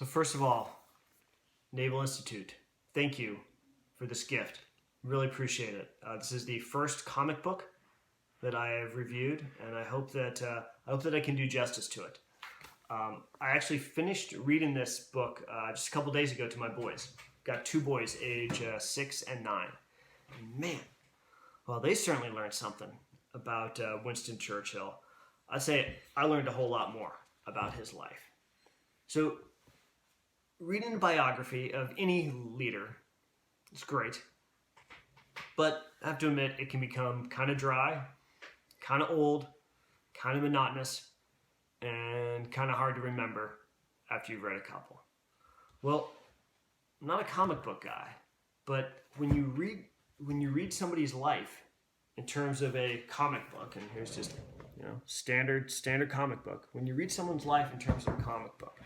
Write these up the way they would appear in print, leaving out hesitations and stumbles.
So first of all, Naval Institute, thank you for this gift. Really appreciate it. This is the first comic book that I have reviewed, and I hope that I can do justice to it. I actually finished reading this book just a couple days ago to my boys. Got two boys, age 6 and 9. And man, well, they certainly learned something about Winston Churchill. I'd say I learned a whole lot more about his life. So, reading a biography of any leader is great, but I have to admit it can become kind of dry, kind of old, kind of monotonous, and kind of hard to remember after you've read a couple. Well, I'm not a comic book guy, but when you read somebody's life in terms of a comic book, and here's just standard comic book. When you read someone's life in terms of a comic book,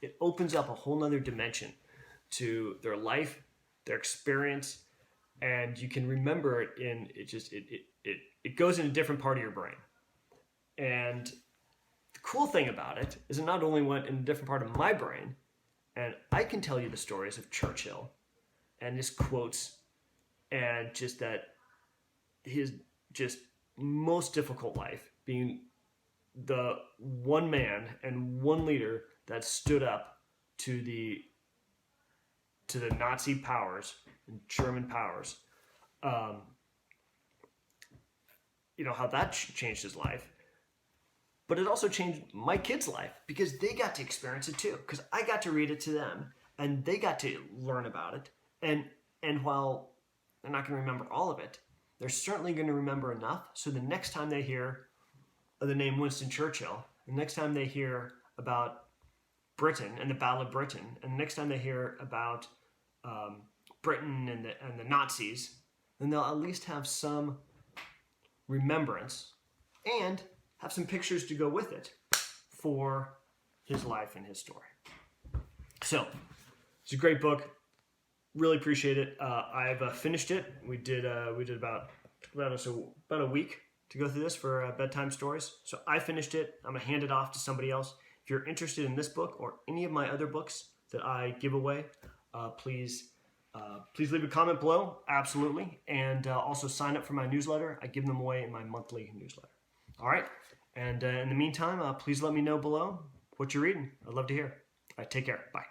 it opens up a whole nother dimension to their life, their experience, and you can remember it it goes in a different part of your brain. And the cool thing about it is it not only went in a different part of my brain, and I can tell you the stories of Churchill and his quotes and just that his just most difficult life being the one man and one leader that stood up to the Nazi powers and German powers. How that changed his life. But it also changed my kids' life because they got to experience it too. Because I got to read it to them and they got to learn about it. And while they're not going to remember all of it, they're certainly going to remember enough. So the next time they hear the name Winston Churchill, the next time they hear about Britain and the Battle of Britain, and the next time they hear about Britain and the Nazis, then they'll at least have some remembrance and have some pictures to go with it for his life and his story. So, it's a great book. Really appreciate it. I've finished it. We did about a week to go through this for bedtime stories. So I finished it. I'm gonna hand it off to somebody else. If you're interested in this book or any of my other books that I give away, please leave a comment below. Absolutely, and also sign up for my newsletter. I give them away in my monthly newsletter. All right, and in the meantime, please let me know below what you're reading. I'd love to hear. All right, take care. Bye.